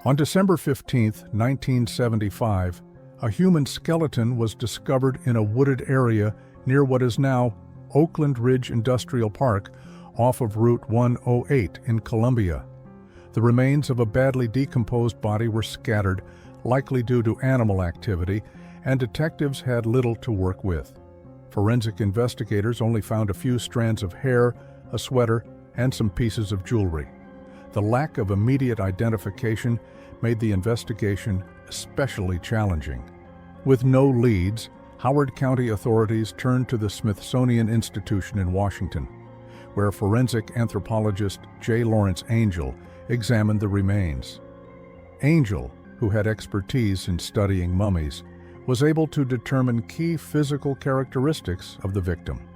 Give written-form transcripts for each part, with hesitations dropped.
On December 15, 1975, a human skeleton was discovered in a wooded area near what is now Oakland Ridge Industrial Park off of Route 108 in Columbia. The remains of a badly decomposed body were scattered, likely due to animal activity, and detectives had little to work with. Forensic investigators only found a few strands of hair, a sweater, and some pieces of jewelry. The lack of immediate identification made the investigation especially challenging. With no leads, Howard County authorities turned to the Smithsonian Institution in Washington, where forensic anthropologist J. Lawrence Angel examined the remains. Angel, who had expertise in studying mummies, was able to determine key physical characteristics of the victim.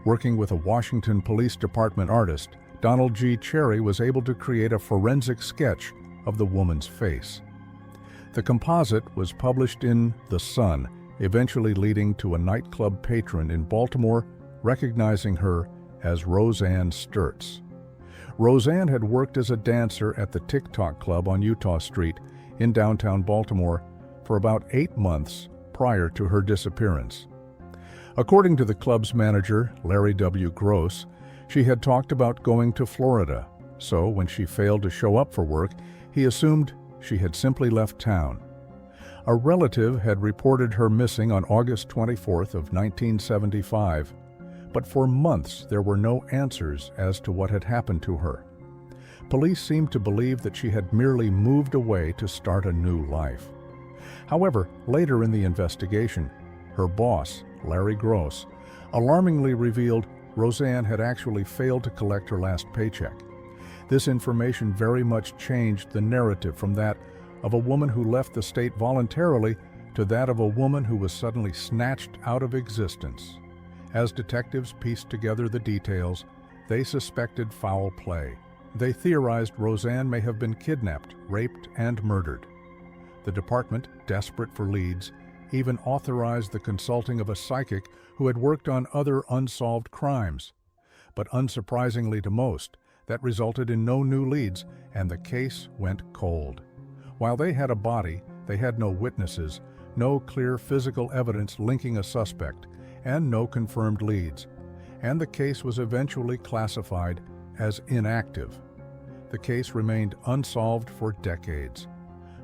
Working with a Washington Police Department artist, Donald G. Cherry was able to create a forensic sketch of the woman's face. The composite was published in The Sun, eventually leading to a nightclub patron in Baltimore recognizing her as Roseanne Sturtz. Roseanne had worked as a dancer at the TikTok Club on Utah Street in downtown Baltimore for about 8 months prior to her disappearance. According to the club's manager, Larry W. Gross, she had talked about going to Florida, so when she failed to show up for work, he assumed she had simply left town. A relative had reported her missing on August 24th of 1975, but for months there were no answers as to what had happened to her. Police seemed to believe that she had merely moved away to start a new life. However, later in the investigation, her boss, Larry Gross, alarmingly revealed Roseanne had actually failed to collect her last paycheck. This information very much changed the narrative from that of a woman who left the state voluntarily to that of a woman who was suddenly snatched out of existence. As detectives pieced together the details, they suspected foul play. They theorized Roseanne may have been kidnapped, raped, and murdered. The department, desperate for leads, even authorized the consulting of a psychic who had worked on other unsolved crimes. But unsurprisingly to most, that resulted in no new leads, and the case went cold. While they had a body, they had no witnesses, no clear physical evidence linking a suspect, and no confirmed leads. And the case was eventually classified as inactive. The case remained unsolved for decades.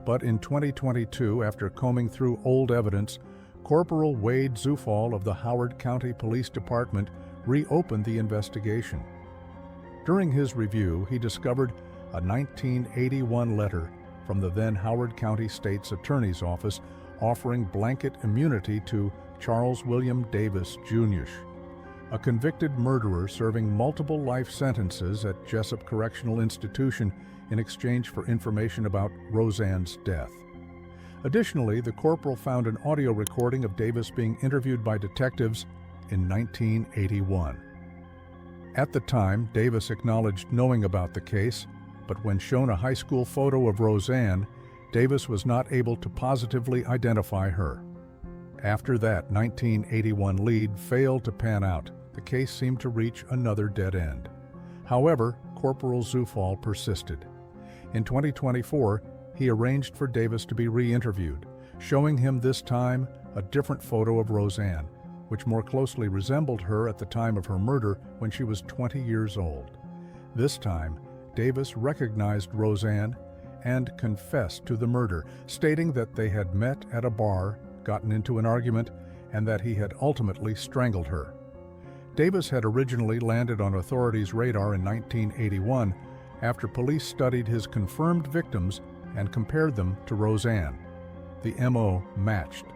But in 2022, after combing through old evidence, Corporal Wade Zufall of the Howard County Police Department reopened the investigation. During his review, he discovered a 1981 letter from the then Howard County State's Attorney's Office offering blanket immunity to Charles William Davis, Jr., a convicted murderer serving multiple life sentences at Jessup Correctional Institution in exchange for information about Roseanne's death. Additionally, the corporal found an audio recording of Davis being interviewed by detectives in 1981. At the time, Davis acknowledged knowing about the case, but when shown a high school photo of Roseanne, Davis was not able to positively identify her. After that 1981 lead failed to pan out, the case seemed to reach another dead end. However, Corporal Zufall persisted. In 2024, he arranged for Davis to be re-interviewed, showing him this time a different photo of Roseanne, which more closely resembled her at the time of her murder when she was 20 years old. This time, Davis recognized Roseanne and confessed to the murder, stating that they had met at a bar, gotten into an argument, and that he had ultimately strangled her. Davis had originally landed on authorities' radar in 1981 after police studied his confirmed victims and compared them to Roseanne. The MO matched.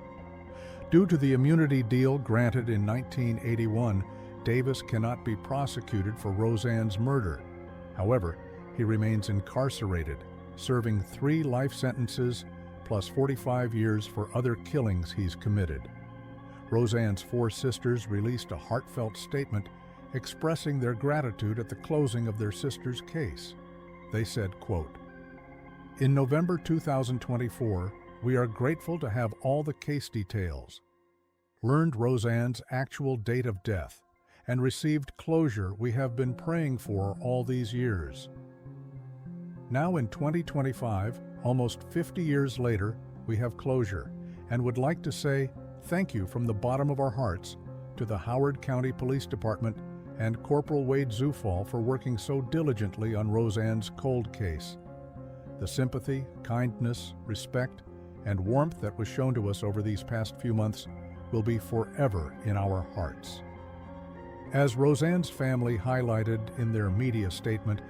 Due to the immunity deal granted in 1981, Davis cannot be prosecuted for Roseanne's murder. However, he remains incarcerated, serving 3 life sentences plus 45 years for other killings he's committed. Roseanne's 4 sisters released a heartfelt statement expressing their gratitude at the closing of their sister's case. They said, quote, "In November 2024, we are grateful to have all the case details, learned Roseanne's actual date of death, and received closure we have been praying for all these years." Now in 2025, almost 50 years later, we have closure and would like to say thank you from the bottom of our hearts to the Howard County Police Department and Corporal Wade Zufall for working so diligently on Roseanne's cold case. The sympathy, kindness, respect, and warmth that was shown to us over these past few months will be forever in our hearts. As Roseanne's family highlighted in their media statement,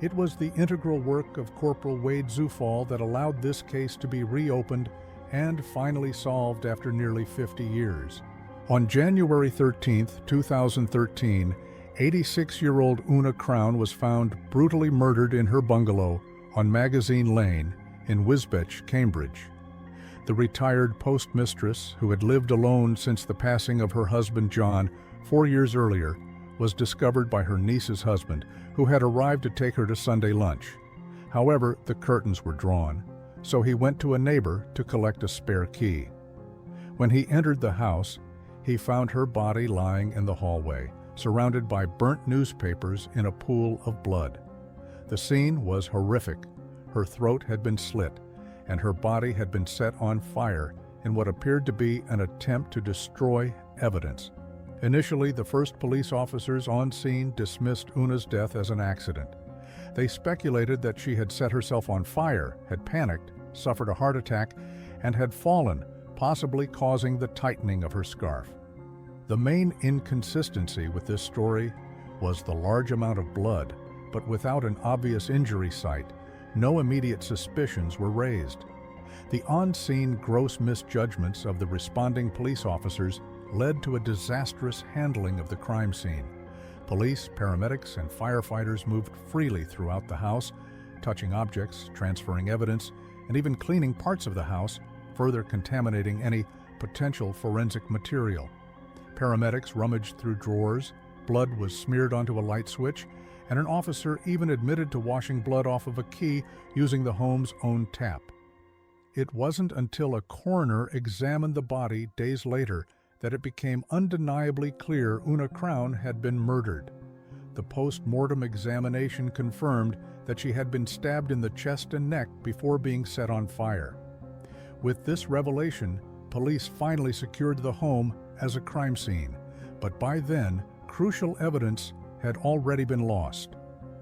it was the integral work of Corporal Wade Zufall that allowed this case to be reopened and finally solved after nearly 50 years. On January 13, 2013, 86-year-old Una Crown was found brutally murdered in her bungalow on Magazine Lane in Wisbech, Cambridge. The retired postmistress, who had lived alone since the passing of her husband John 4 years earlier, was discovered by her niece's husband, who had arrived to take her to Sunday lunch. However, the curtains were drawn, so he went to a neighbor to collect a spare key. When he entered the house, he found her body lying in the hallway, surrounded by burnt newspapers in a pool of blood. The scene was horrific. Her throat had been slit, and her body had been set on fire in what appeared to be an attempt to destroy evidence. Initially, the first police officers on scene dismissed Una's death as an accident. They speculated that she had set herself on fire, had panicked, suffered a heart attack, and had fallen, possibly causing the tightening of her scarf. The main inconsistency with this story was the large amount of blood, but without an obvious injury site. No immediate suspicions were raised. The on-scene gross misjudgments of the responding police officers led to a disastrous handling of the crime scene. Police, paramedics, and firefighters moved freely throughout the house, touching objects, transferring evidence, and even cleaning parts of the house, further contaminating any potential forensic material. Paramedics rummaged through drawers, blood was smeared onto a light switch, and an officer even admitted to washing blood off of a key using the home's own tap. It wasn't until a coroner examined the body days later that it became undeniably clear Una Crown had been murdered. The post-mortem examination confirmed that she had been stabbed in the chest and neck before being set on fire. With this revelation, police finally secured the home as a crime scene, but by then, crucial evidence had already been lost.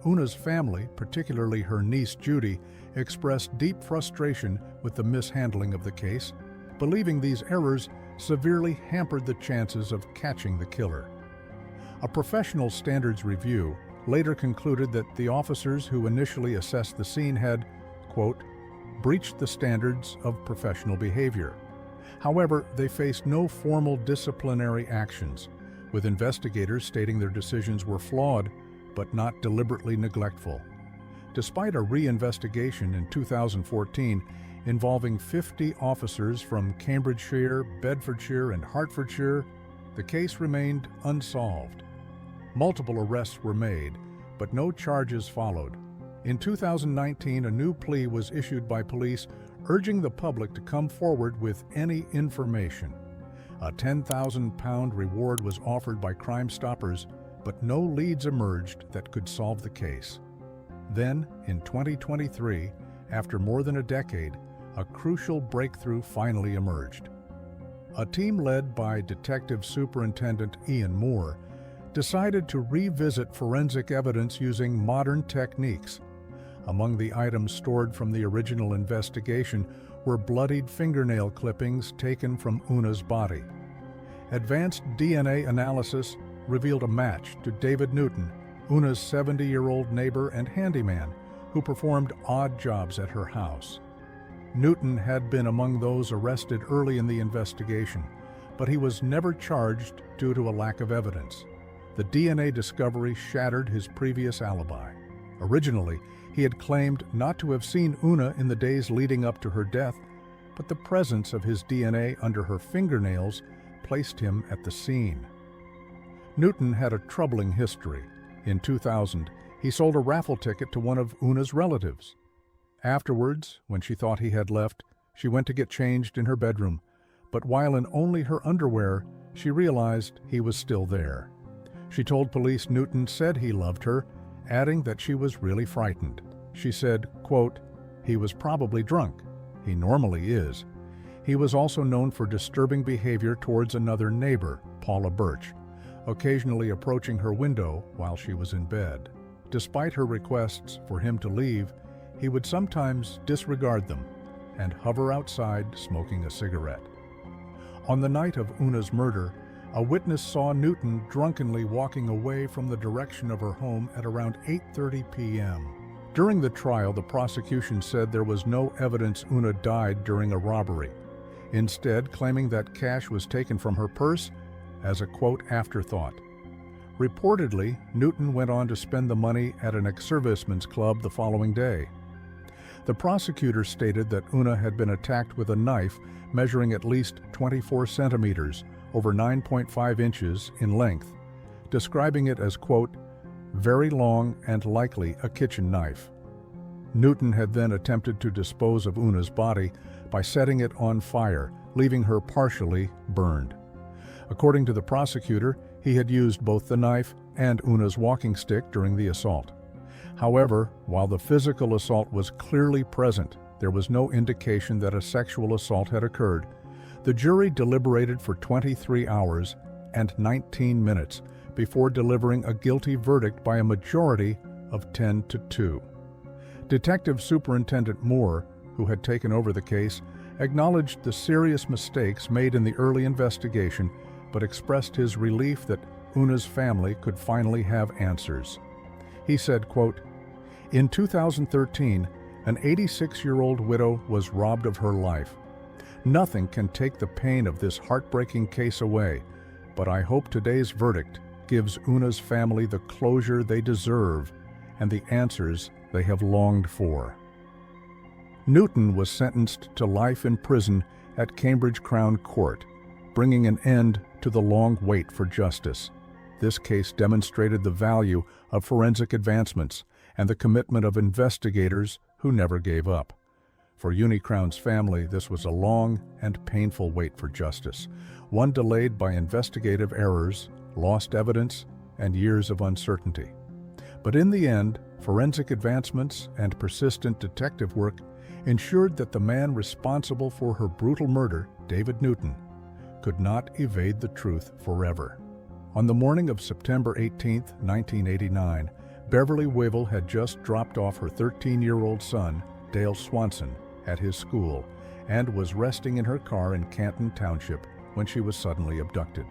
Una's family, particularly her niece Judy, expressed deep frustration with the mishandling of the case, believing these errors severely hampered the chances of catching the killer. A professional standards review later concluded that the officers who initially assessed the scene had, quote, breached the standards of professional behavior. However, they faced no formal disciplinary actions, with investigators stating their decisions were flawed but not deliberately neglectful. Despite a reinvestigation in 2014 involving 50 officers from Cambridgeshire, Bedfordshire, and Hertfordshire, the case remained unsolved. Multiple arrests were made, but no charges followed. In 2019, a new plea was issued by police urging the public to come forward with any information. A £10,000 reward was offered by Crime Stoppers, but no leads emerged that could solve the case. Then, in 2023, after more than a decade, a crucial breakthrough finally emerged. A team led by Detective Superintendent Ian Moore decided to revisit forensic evidence using modern techniques. Among the items stored from the original investigation were bloodied fingernail clippings taken from Una's body. Advanced DNA analysis revealed a match to David Newton, Una's 70-year-old neighbor and handyman, who performed odd jobs at her house. Newton had been among those arrested early in the investigation, but he was never charged due to a lack of evidence. The DNA discovery shattered his previous alibi. Originally, he had claimed not to have seen Una in the days leading up to her death, but the presence of his DNA under her fingernails placed him at the scene. Newton had a troubling history. In 2000, he sold a raffle ticket to one of Una's relatives. Afterwards, when she thought he had left, she went to get changed in her bedroom, but while in only her underwear, she realized he was still there. She told police Newton said he loved her, adding that she was really frightened. She said, quote, "He was probably drunk. He normally is." He was also known for disturbing behavior towards another neighbor, Paula Birch, occasionally approaching her window while she was in bed. Despite her requests for him to leave, he would sometimes disregard them and hover outside smoking a cigarette. On the night of Una's murder, a witness saw Newton drunkenly walking away from the direction of her home at around 8:30 p.m. During the trial, the prosecution said there was no evidence Una died during a robbery, instead claiming that cash was taken from her purse as a, quote, afterthought. Reportedly, Newton went on to spend the money at an ex-servicemen's club the following day. The prosecutor stated that Una had been attacked with a knife measuring at least 24 centimeters, over 9.5 inches in length, describing it as, quote, very long and likely a kitchen knife. Newton had then attempted to dispose of Una's body by setting it on fire, leaving her partially burned. According to the prosecutor, he had used both the knife and Una's walking stick during the assault. However, while the physical assault was clearly present, there was no indication that a sexual assault had occurred. The jury deliberated for 23 hours and 19 minutes before delivering a guilty verdict by a majority of 10-2. Detective Superintendent Moore, who had taken over the case, acknowledged the serious mistakes made in the early investigation, but expressed his relief that Una's family could finally have answers. He said, quote, "In 2013, an 86-year-old widow was robbed of her life. Nothing can take the pain of this heartbreaking case away, but I hope today's verdict gives Una's family the closure they deserve and the answers they have longed for." Newton was sentenced to life in prison at Cambridge Crown Court, bringing an end to the long wait for justice. This case demonstrated the value of forensic advancements and the commitment of investigators who never gave up. For Unicrown's family, this was a long and painful wait for justice, one delayed by investigative errors, lost evidence, and years of uncertainty. But in the end, forensic advancements and persistent detective work ensured that the man responsible for her brutal murder, David Newton, could not evade the truth forever. On the morning of September 18, 1989, Beverly Wivel had just dropped off her 13-year-old son, Dale Swanson, at his school and was resting in her car in Canton Township when she was suddenly abducted.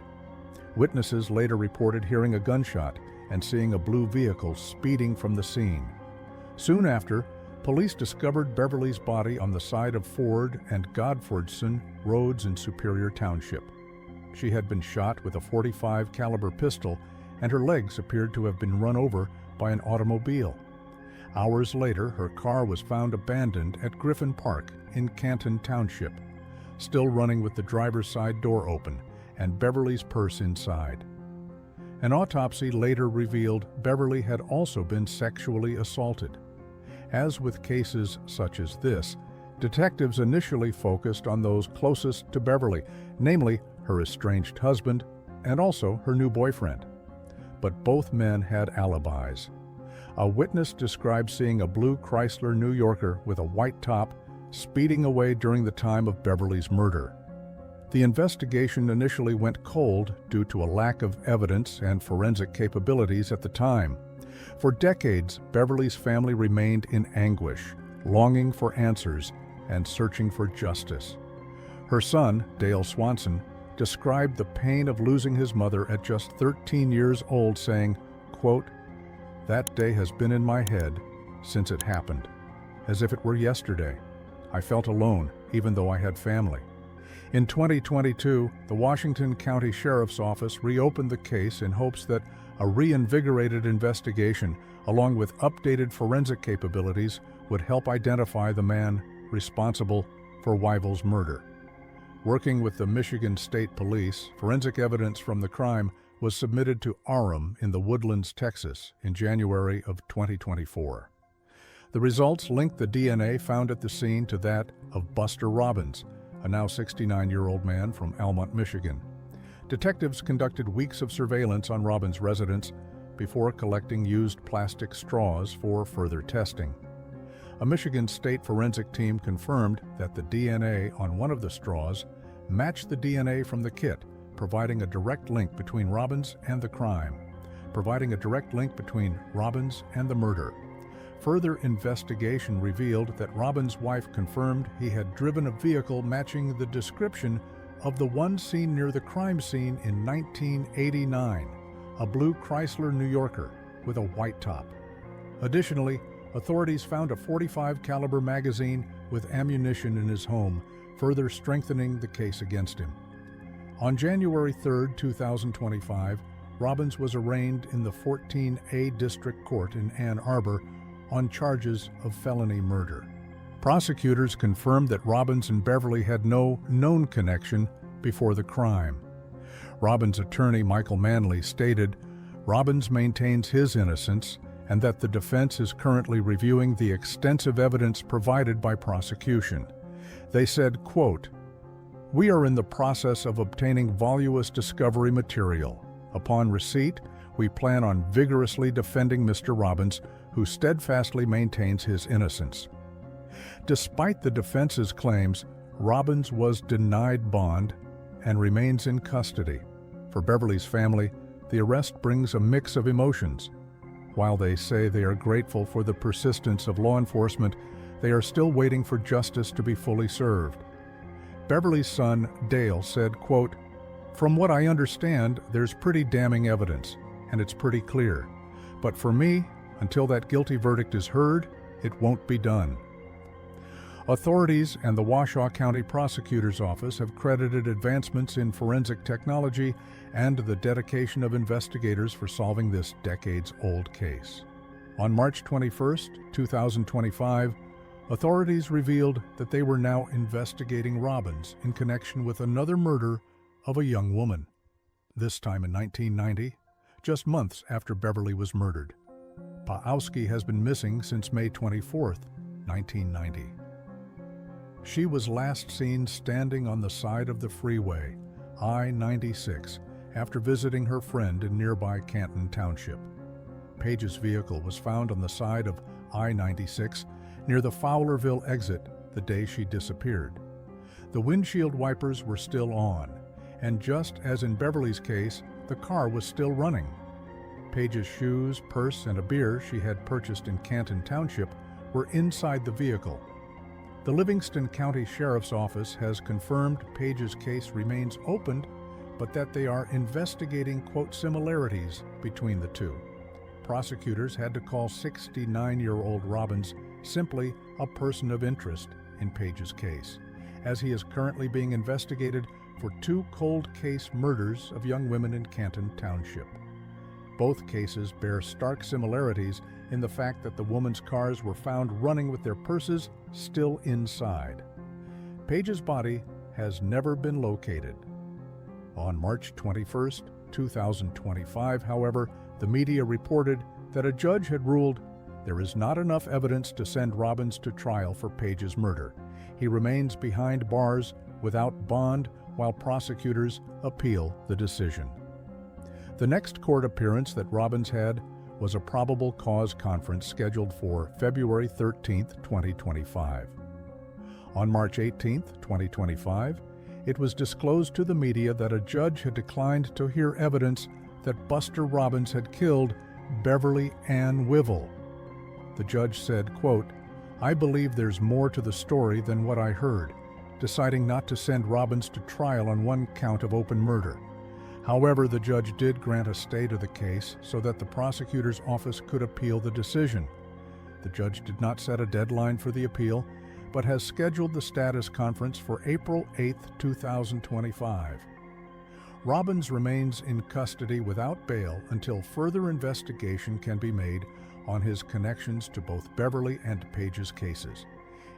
Witnesses later reported hearing a gunshot and seeing a blue vehicle speeding from the scene. Soon after, police discovered Beverly's body on the side of Ford and Godfordson roads in Superior Township. She had been shot with a .45 caliber pistol, and her legs appeared to have been run over by an automobile. Hours later, her car was found abandoned at Griffin Park in Canton Township, still running with the driver's side door open and Beverly's purse inside. An autopsy later revealed Beverly had also been sexually assaulted. As with cases such as this, detectives initially focused on those closest to Beverly, namely her estranged husband and also her new boyfriend. But both men had alibis. A witness described seeing a blue Chrysler New Yorker with a white top speeding away during the time of Beverly's murder. The investigation initially went cold due to a lack of evidence and forensic capabilities at the time. For decades, Beverly's family remained in anguish, longing for answers and searching for justice. Her son, Dale Swanson, described the pain of losing his mother at just 13 years old, saying, quote, "That day has been in my head since it happened, as if it were yesterday. I felt alone, even though I had family." In 2022, the Washington County Sheriff's Office reopened the case in hopes that a reinvigorated investigation, along with updated forensic capabilities, would help identify the man responsible for Wivel's murder. Working with the Michigan State Police, forensic evidence from the crime was submitted to Orem in the Woodlands, Texas, in January of 2024. The results linked the DNA found at the scene to that of Buster Robbins, a now 69-year-old man from Almont, Michigan. Detectives conducted weeks of surveillance on Robbins' residence before collecting used plastic straws for further testing. A Michigan State forensic team confirmed that the DNA on one of the straws matched the DNA from the kit, providing a direct link between Robbins and the crime, murder. Further investigation revealed that Robbins' wife confirmed he had driven a vehicle matching the description of the one seen near the crime scene in 1989, a blue Chrysler New Yorker with a white top. Additionally, authorities found a .45 caliber magazine with ammunition in his home, further strengthening the case against him. On January 3, 2025, Robbins was arraigned in the 14A District Court in Ann Arbor on charges of felony murder. Prosecutors confirmed that Robbins and Beverly had no known connection before the crime. Robbins' attorney, Michael Manley, stated, "Robbins maintains his innocence and that the defense is currently reviewing the extensive evidence provided by prosecution." They said, quote, "We are in the process of obtaining voluminous discovery material. Upon receipt, we plan on vigorously defending Mr. Robbins, who steadfastly maintains his innocence." Despite the defense's claims, Robbins was denied bond and remains in custody. For Beverly's family, the arrest brings a mix of emotions. While they say they are grateful for the persistence of law enforcement, they are still waiting for justice to be fully served. Beverly's son, Dale, said, quote, "From what I understand, there's pretty damning evidence, and it's pretty clear. But for me, until that guilty verdict is heard, it won't be done." Authorities and the Washoe County Prosecutor's Office have credited advancements in forensic technology and the dedication of investigators for solving this decades-old case. On March 21, 2025, authorities revealed that they were now investigating Robbins in connection with another murder of a young woman, this time in 1990, just months after Beverly was murdered. Pawlowski has been missing since May 24, 1990. She was last seen standing on the side of the freeway, I-96, after visiting her friend in nearby Canton Township. Page's vehicle was found on the side of I-96 near the Fowlerville exit the day she disappeared. The windshield wipers were still on, and just as in Beverly's case, the car was still running. Page's shoes, purse, and a beer she had purchased in Canton Township were inside the vehicle. The Livingston County Sheriff's Office has confirmed Page's case remains open, but that they are investigating, quote, similarities between the two. Prosecutors had to call 69-year-old Robbins simply a person of interest in Page's case, as he is currently being investigated for 2 cold case murders of young women in Canton Township. Both cases bear stark similarities in the fact that the women's cars were found running with their purses still inside. Page's body has never been located. On March 21, 2025, however, the media reported that a judge had ruled there is not enough evidence to send Robbins to trial for Page's murder. He remains behind bars without bond while prosecutors appeal the decision. The next court appearance that Robbins had was a probable cause conference scheduled for February 13, 2025. On March 18, 2025, it was disclosed to the media that a judge had declined to hear evidence that Buster Robbins had killed Beverly Anne Wivel. The judge said, quote, "I believe there's more to the story than what I heard," deciding not to send Robbins to trial on one count of open murder. However, the judge did grant a stay to the case so that the prosecutor's office could appeal the decision. The judge did not set a deadline for the appeal, but has scheduled the status conference for April 8, 2025. Robbins remains in custody without bail until further investigation can be made on his connections to both Beverly and Page's cases.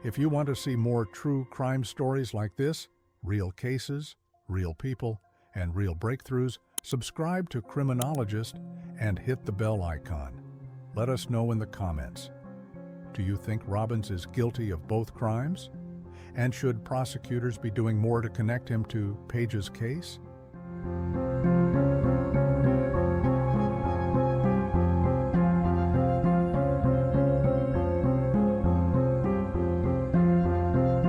If you want to see more true crime stories like this, real cases, real people, and real breakthroughs, subscribe to Criminologist and hit the bell icon. Let us know in the comments. Do you think Robbins is guilty of both crimes? And should prosecutors be doing more to connect him to Page's case?